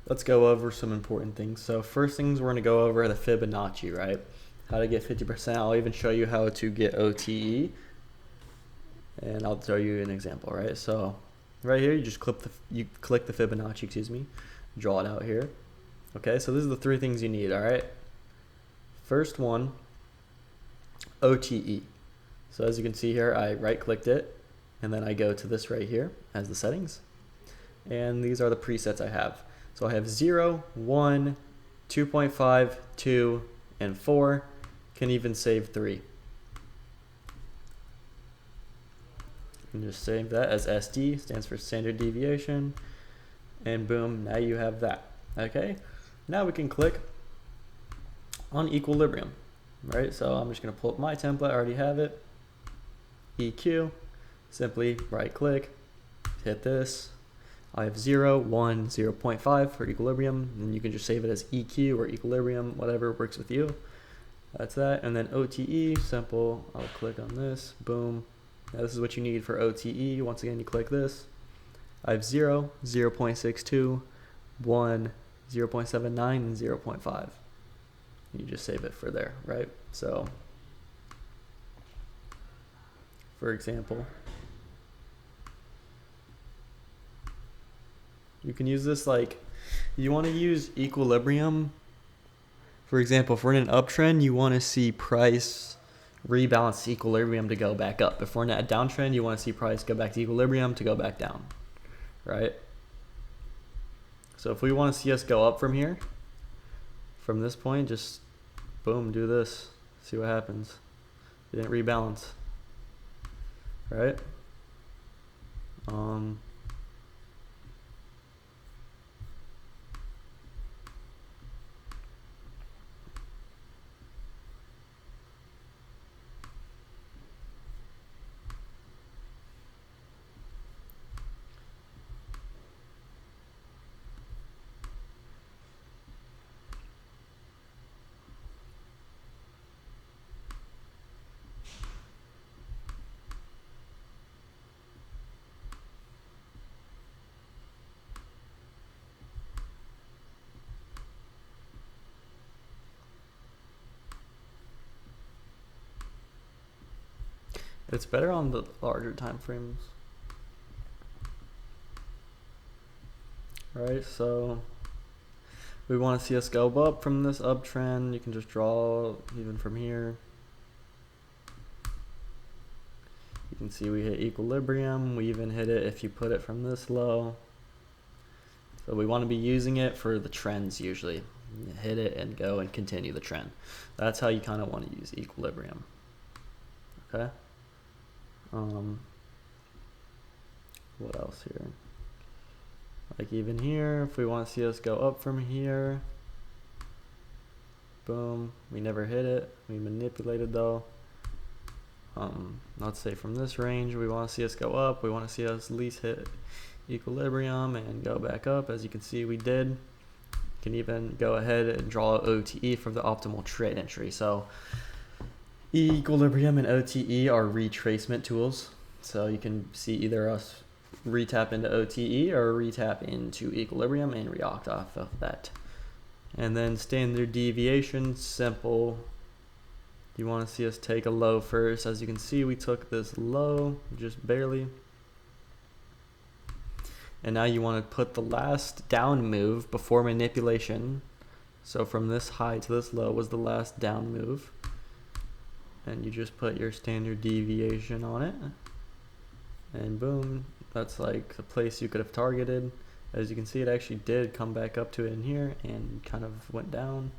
let's go over some important things. So first things we're going to go over are the Fibonacci, right? How to get 50%. I'll even show you how to get OTE, and I'll show you an example, right? So right here, you just click the Fibonacci, excuse me, draw it out here. Okay, so this is the three things you need, all right? First one, OTE. So as you can see here, I right-clicked it, and then I go to this right here as the settings. And these are the presets I have. So I have 0, 1, 2.5, 2, and 4. Can even save 3. And just save that as SD, stands for standard deviation. And boom, now you have that. Okay, now we can click on equilibrium, right? So I'm just gonna pull up my template, I already have it. EQ, simply right click, hit this. I have 0, 1, 0.5 for equilibrium, and you can just save it as EQ or equilibrium, whatever works with you. That's that. And then OTE, simple, I'll click on this, boom. Now this is what you need for OTE. Once again, you click this. I have 0, 0.62, 1, 0.79, and 0.5. You just save it for there, right? So, for example, you can use this like, you want to use equilibrium. For example, if we're in an uptrend, you want to see price rebalance to equilibrium to go back up. If we're in a downtrend, you want to see price go back to equilibrium to go back down, right? So if we want to see us go up from here, from this point, just boom, do this, see what happens. It didn't rebalance, right? It's better on the larger time frames. Right, so we want to see us go up from this uptrend. You can just draw even from here. You can see we hit equilibrium. We even hit it if you put it from this low. So we want to be using it for the trends usually. You hit it and go and continue the trend. That's how you kind of want to use equilibrium. Okay. What else here? Like even here, if we want to see us go up from here, boom, we never hit it. We manipulated though. Let's say from this range, we want to see us go up. We want to see us at least hit equilibrium and go back up. As you can see, we did. You can even go ahead and draw OTE for the optimal trade entry. So equilibrium and OTE are retracement tools. So you can see either us retap into OTE or retap into equilibrium and react off of that. And then standard deviation, simple. You want to see us take a low first. As you can see, we took this low just barely. And now you want to put the last down move before manipulation. So from this high to this low was the last down move. And you just put your standard deviation on it. And boom, that's like the place you could have targeted. As you can see, it actually did come back up to it in here and kind of went down.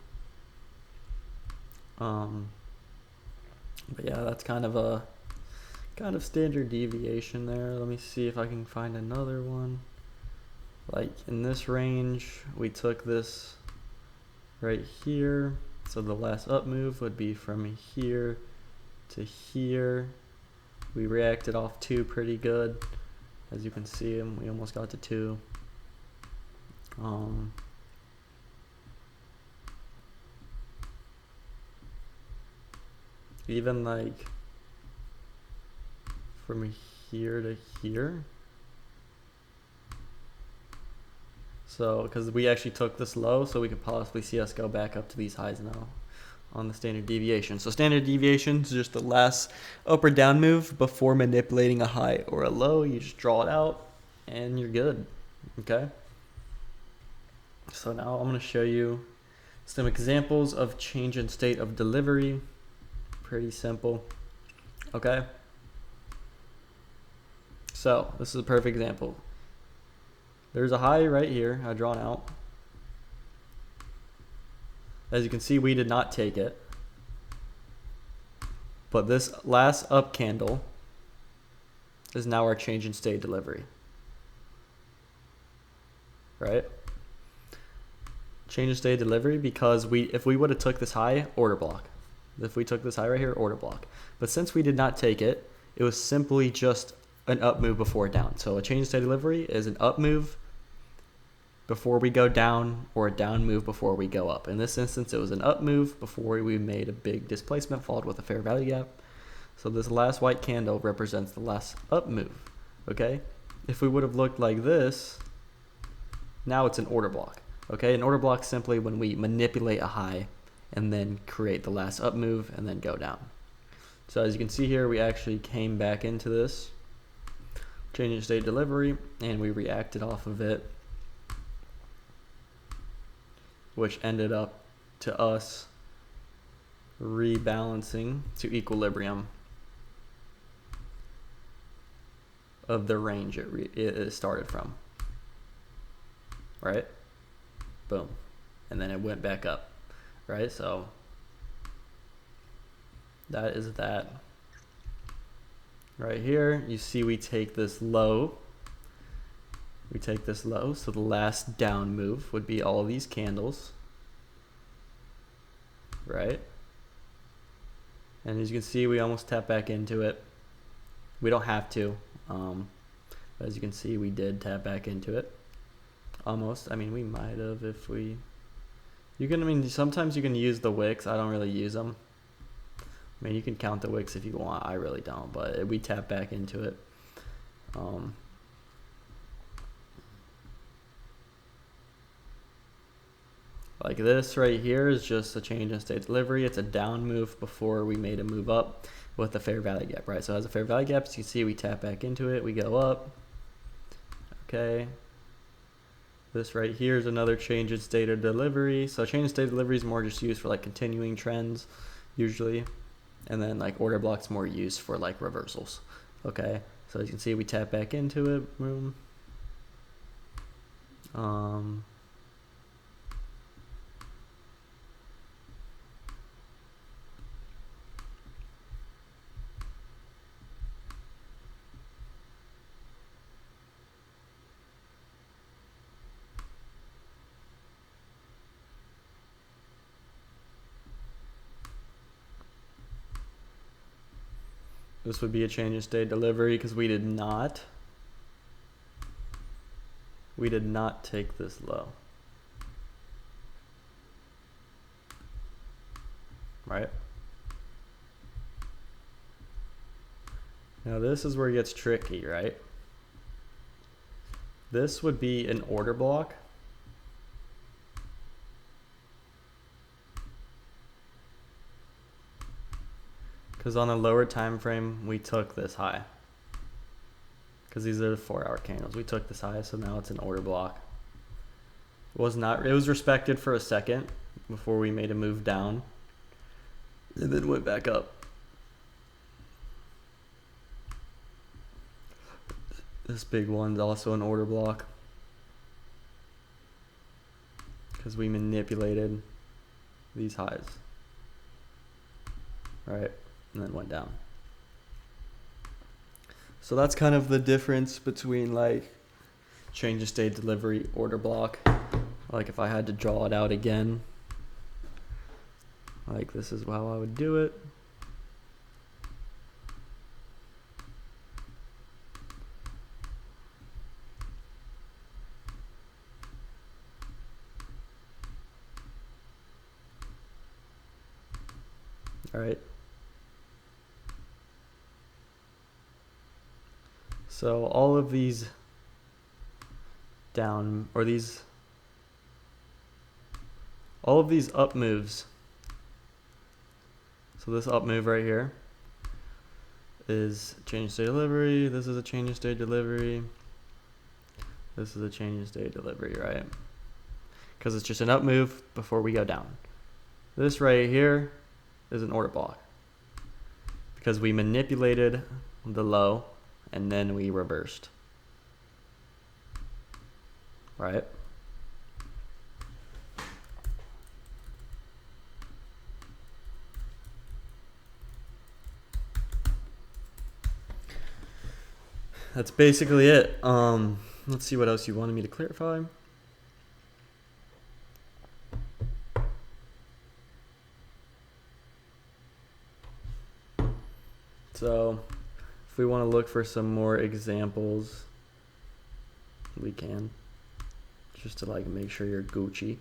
But yeah, that's kind of a standard deviation there. Let me see if I can find another one. Like in this range, we took this right here. So the last up move would be from here to here. We reacted off 2 pretty good. As you can see, we almost got to 2. Even like from here to here. So, because we actually took this low, so we could possibly see us go back up to these highs now on the standard deviation. So standard deviation is just the last up or down move before manipulating a high or a low. You just draw it out and you're good. Okay. So now I'm going to show you some examples of change in state of delivery. Pretty simple. Okay. So this is a perfect example. There's a high right here I drawn out. As you can see, we did not take it. But this last up candle is now our change in state delivery. Right? Change in state delivery because if we would have took this high, order block. If we took this high right here, order block. But since we did not take it, it was simply just an up move before a down. So a change in state delivery is an up move before we go down or a down move before we go up. In this instance, it was an up move before we made a big displacement followed with a fair value gap. So this last white candle represents the last up move, okay? If we would have looked like this, now it's an order block, okay? An order block simply when we manipulate a high and then create the last up move and then go down. So as you can see here, we actually came back into this change in state delivery and we reacted off of it, which ended up to us rebalancing to equilibrium of the range it started from, right? Boom. And then it went back up, right? So that is that. Right here, you see we take this low. We take this low, so the last down move would be all these candles, right? And as you can see, we almost tap back into it. We don't have to, but as you can see, we did tap back into it. Almost. I mean, we might have if we. You can. I mean, sometimes you can use the wicks. I don't really use them. I mean, you can count the wicks if you want. I really don't, but we tap back into it. Like this right here is just a change in state delivery. It's a down move before we made a move up with a fair value gap, right? So as a fair value gap, as you can see, we tap back into it, we go up. Okay. This right here is another change in state of delivery. So change in state of delivery is more just used for like continuing trends usually. And then like order blocks more used for like reversals. Okay. So as you can see, we tap back into it. Boom. This would be a change in state delivery because we did not take this low, right? Now this is where it gets tricky, right? This would be an order block. Because on a lower time frame, we took this high. Because these are the 4-hour candles. We took this high, so now it's an order block. It was respected for a second before we made a move down. And then went back up. This big one's also an order block. Because we manipulated these highs. Right? And then went down. So that's kind of the difference between like change of state delivery, order block. Like if I had to draw it out again, like this is how I would do it. All right. So all of these down, or these all of these up moves. So this up move right here is change state delivery. This is a change in state delivery. This is a change in state delivery, right? Because it's just an up move before we go down. This right here is an order block because we manipulated the low and then we reversed, right? That's basically it. Let's see what else you wanted me to clarify. So if we want to look for some more examples, we can, just to like make sure you're Gucci.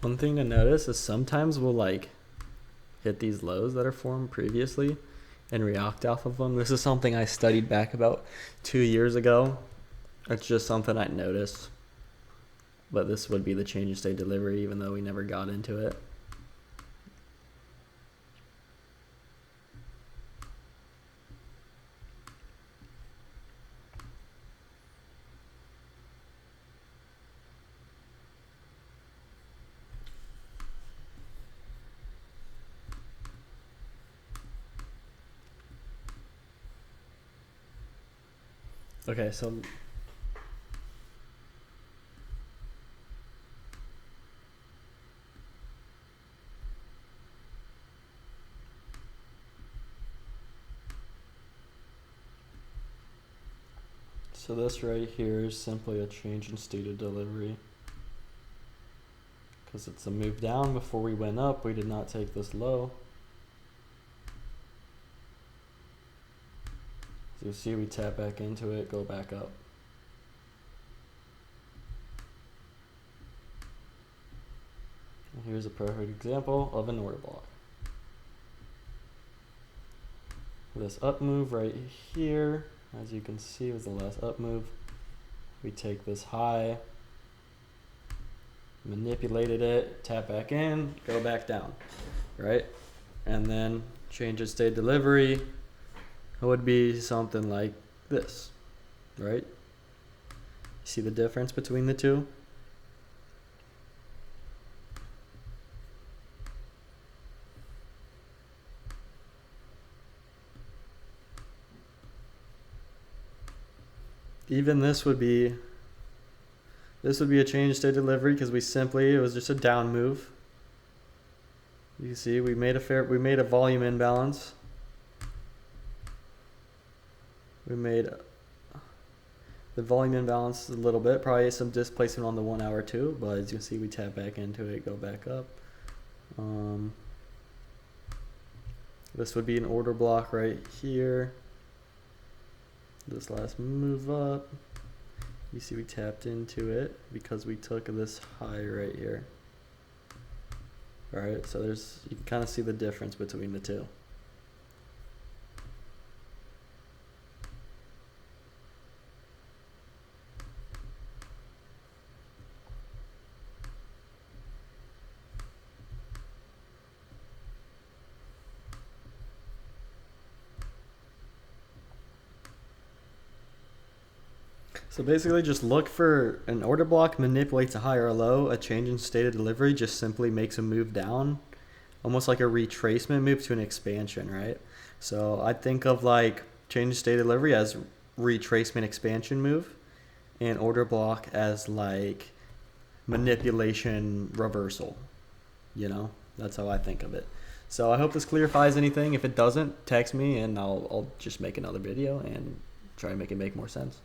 One thing to notice is sometimes we'll like hit these lows that are formed previously and react off of them. This is something I studied back about 2 years ago. It's just something I noticed. But this would be the change in state delivery even though we never got into it. Okay, so this right here is simply a change in state of delivery because it's a move down before we went up. We did not take this low. So you see we tap back into it, go back up. And here's a perfect example of an order block. This up move right here, as you can see, was the last up move. We take this high, manipulated it, tap back in, go back down, right? And then change in state delivery would be something like this, right? See the difference between the two? Even this would be a change in state delivery because it was just a down move. You see we made a volume imbalance. We made the volume imbalance a little bit, probably some displacement on the 1 hour too, but as you can see we tap back into it, go back up. This would be an order block right here. This last move up, you see we tapped into it because we took this high right here. Alright, so you can kind of see the difference between the two. So basically just look for an order block manipulates a high or a low. A change in state of delivery just simply makes a move down, almost like a retracement move to an expansion, right? So I think of like change in state of delivery as retracement expansion move and order block as like manipulation reversal. You know, that's how I think of it. So I hope this clarifies anything. If it doesn't, text me and I'll just make another video and try to make it make more sense.